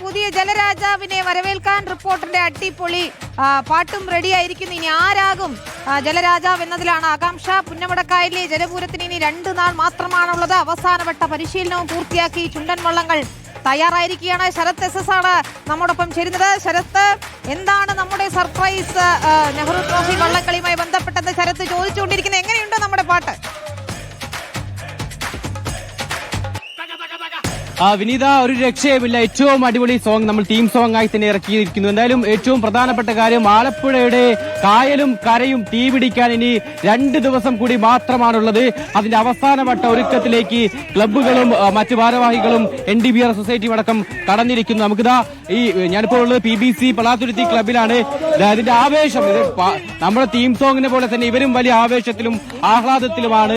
പുതിയ ജലരാജാവിനെ വരവേൽക്കാൻ റിപ്പോർട്ടറിന്റെ അട്ടിപ്പൊളി പാട്ടും റെഡിയായിരിക്കുന്നു. ഇനി ആരാകും ജലരാജാവ് എന്നതിലാണ് ആകാംക്ഷ. പുന്നമടക്കായലിലെ ജലപൂരത്തിന് ഇനി 2 നാൾ മാത്രമാണുള്ളത്. അവസാനവട്ട പരിശീലനവും പൂർത്തിയാക്കി ചുണ്ടൻ വള്ളങ്ങൾ തയ്യാറായിരിക്കുകയാണ്. ശരത് SS ആണ് നമ്മോടൊപ്പം ചേരുന്നത്. ശരത്ത്, എന്താണ് നമ്മുടെ സർപ്രൈസ് നെഹ്റു ട്രോഫി വള്ളംകളിയുമായി ബന്ധപ്പെട്ടത് ശരത്ത് ചോദിച്ചുകൊണ്ടിരിക്കുന്നത്? എങ്ങനെയുണ്ട് നമ്മുടെ പാട്ട്? വിനീത, ഒരു രക്ഷയുമില്ല. ഏറ്റവും അടിപൊളി സോങ് നമ്മൾ ടീം സോങ് ആയി തന്നെ ഇറക്കിയിരിക്കുന്നു. എന്തായാലും ഏറ്റവും പ്രധാനപ്പെട്ട കാര്യം, ആലപ്പുഴയുടെ കായലും കരയും തീപിടിക്കാൻ ഇനി 2 ദിവസം കൂടി മാത്രമാണുള്ളത്. അതിന്റെ അവസാനവട്ട ഒരുക്കത്തിലേക്ക് ക്ലബ്ബുകളും മറ്റു ഭാരവാഹികളും NDBR സൊസൈറ്റിയും അടക്കം കടന്നിരിക്കുന്നു. നമുക്കിതാ ഞാനിപ്പോൾ ഉള്ളത് PBC പള്ളാത്തുരുത്തി ക്ലബിലാണ്. ഇതിന്റെ ആവേശം, ഇത് നമ്മുടെ ടീം സോങ്ങിനെ പോലെ തന്നെ ഇവരും വലിയ ആവേശത്തിലും ആഹ്ലാദത്തിലുമാണ്.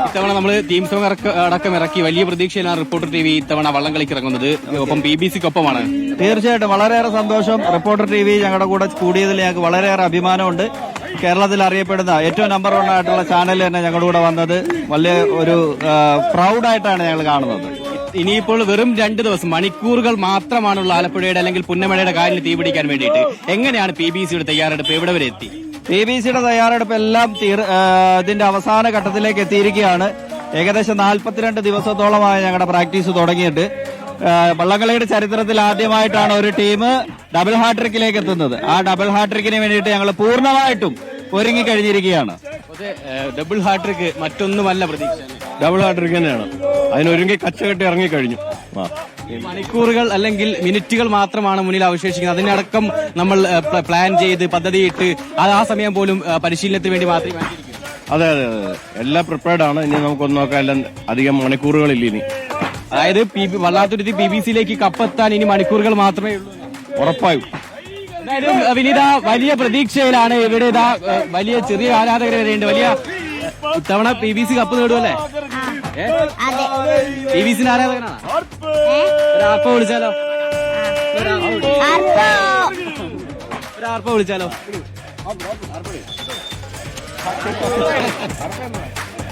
ഇത്തവണ നമ്മൾ ടീം സോങ് അടക്കം ഇറക്കി വലിയ പ്രതീക്ഷയിലാണ് റിപ്പോർട്ടർ TV ഇത്തവണ വള്ളംകളിക്ക് ഇറങ്ങുന്നത്. ഒപ്പം PBCക്കൊപ്പമാണ്. തീർച്ചയായിട്ടും വളരെയേറെ സന്തോഷം. റിപ്പോർട്ടർ TV ഞങ്ങളുടെ കൂടെ കൂടിയതിൽ ഞങ്ങൾക്ക് വളരെയേറെ അഭിമാനമുണ്ട്. കേരളത്തിൽ അറിയപ്പെടുന്ന ഏറ്റവും നമ്പർ 1 ആയിട്ടുള്ള ചാനൽ തന്നെ ഞങ്ങളുടെ കൂടെ വന്നത് വലിയ ഒരു പ്രൗഡായിട്ടാണ് ഞങ്ങൾ കാണുന്നത്. ഇനിയിപ്പോൾ വെറും 2 ദിവസം, മണിക്കൂറുകൾ മാത്രമാണുള്ള ആലപ്പുഴയുടെ അല്ലെങ്കിൽ പുന്നമഴയുടെ കായലിന് തീപിടിക്കാൻ വേണ്ടിയിട്ട്. എങ്ങനെയാണ് PBCയുടെ തയ്യാറെടുപ്പ്? എവിടെ വരെ എത്തി? PBCയുടെ തയ്യാറെടുപ്പ് എല്ലാം ഇതിന്റെ അവസാന ഘട്ടത്തിലേക്ക് എത്തിയിരിക്കുകയാണ്. ഏകദേശം 42 ദിവസത്തോളമായി ഞങ്ങളുടെ പ്രാക്ടീസ് തുടങ്ങിയിട്ട്. വള്ളംകളിയുടെ ചരിത്രത്തിൽ ആദ്യമായിട്ടാണ് ഒരു ടീം ഡബിൾ ഹാട്രിക്കിലേക്ക് എത്തുന്നത്. ആ ഡബിൾ ഹാട്രിക്കിന് വേണ്ടിയിട്ട് ഞങ്ങൾ പൂർണ്ണമായിട്ടും ഒരുങ്ങി കഴിഞ്ഞിരിക്കുകയാണ്. ഡബിൾ ഹാട്രിക്ക് മറ്റൊന്നുമല്ല പ്രതീക്ഷ, ഡബിൾ ഹാട്രിക്ക് തന്നെയാണ്. അതിനൊരുങ്ങി കച്ചകെട്ടി ഇറങ്ങിക്കഴിഞ്ഞു. മണിക്കൂറുകൾ അല്ലെങ്കിൽ മിനിറ്റുകൾ മാത്രമാണ് മുന്നിൽ അവശേഷിക്കുന്നത്. അതിനടക്കം നമ്മൾ പ്ലാൻ ചെയ്ത് പദ്ധതിയിട്ട് ആ സമയം പോലും പരിശീലനത്തിന് വേണ്ടി മാത്രമേ. അതെ അതെ അതെ, എല്ലാം പ്രിപ്പയർഡ് ആണ്. ഇനി നമുക്കൊന്നും നോക്കാം, എല്ലാം അധികം മണിക്കൂറുകളില്ല ഇനി. അതായത് വള്ളാത്തുരുത്തി PBCയിലേക്ക് കപ്പെത്താൻ ഇനി മണിക്കൂറുകൾ മാത്രമേ ഉള്ളൂ. ഉറപ്പായും. എന്തായാലും വിനീത, വലിയ പ്രതീക്ഷയിലാണ് ഇവിടെ. വലിയ ചെറിയ ആരാധകർ വരെയുണ്ട്. വലിയ ഇത്തവണ PBC കപ്പ് നേടുമല്ലേ? PBCന്റെ ആരാധകനാണ്. ഒരാർപ്പ വിളിച്ചാലോ? ഒരാർപ്പ വിളിച്ചാലോ?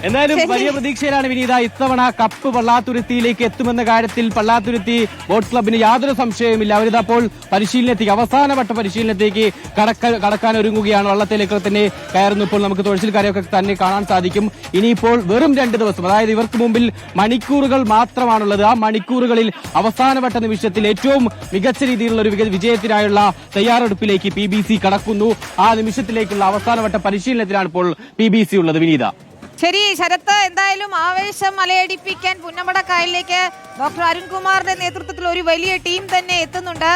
എന്നാലും വലിയ പ്രതീക്ഷയിലാണ് വിനീത. ഇത്തവണ കപ്പ് പള്ളാത്തുരുത്തിയിലേക്ക് എത്തുമെന്ന കാര്യത്തിൽ പള്ളാത്തുരുത്തി ബോട്ട് ക്ലബിന് യാതൊരു സംശയവുമില്ല. അവരിതപ്പോൾ പരിശീലനത്തേക്ക്, അവസാനവട്ട പരിശീലനത്തേക്ക് കടക്കാൻ ഒരുങ്ങുകയാണ്. വള്ളത്തിലേക്ക് തന്നെ കയറുന്നു. ഇപ്പോൾ നമുക്ക് തുഴച്ചിൽക്കാരെയൊക്കെ തന്നെ കാണാൻ സാധിക്കും. ഇനിയിപ്പോൾ വെറും 2 ദിവസം, അതായത് ഇവർക്ക് മുമ്പിൽ മണിക്കൂറുകൾ മാത്രമാണുള്ളത്. ആ മണിക്കൂറുകളിൽ അവസാനവട്ട നിമിഷത്തിൽ ഏറ്റവും മികച്ച രീതിയിലുള്ള ഒരു വിജയത്തിനായുള്ള തയ്യാറെടുപ്പിലേക്ക് PBC കടക്കുന്നു. ആ നിമിഷത്തിലേക്കുള്ള അവസാനവട്ട പരിശീലനത്തിലാണ് ഇപ്പോൾ PBC ഉള്ളത്. വിനീത, ശരി ശരത്ത്, എന്തായാലും ആവേശം അലയടിപ്പിക്കാൻ പുന്നമടക്കായലിലേക്ക് ഡോക്ടർ അരുൺകുമാറിന്റെ നേതൃത്വത്തിൽ ഒരു വലിയ ടീം തന്നെ എത്തുന്നുണ്ട്.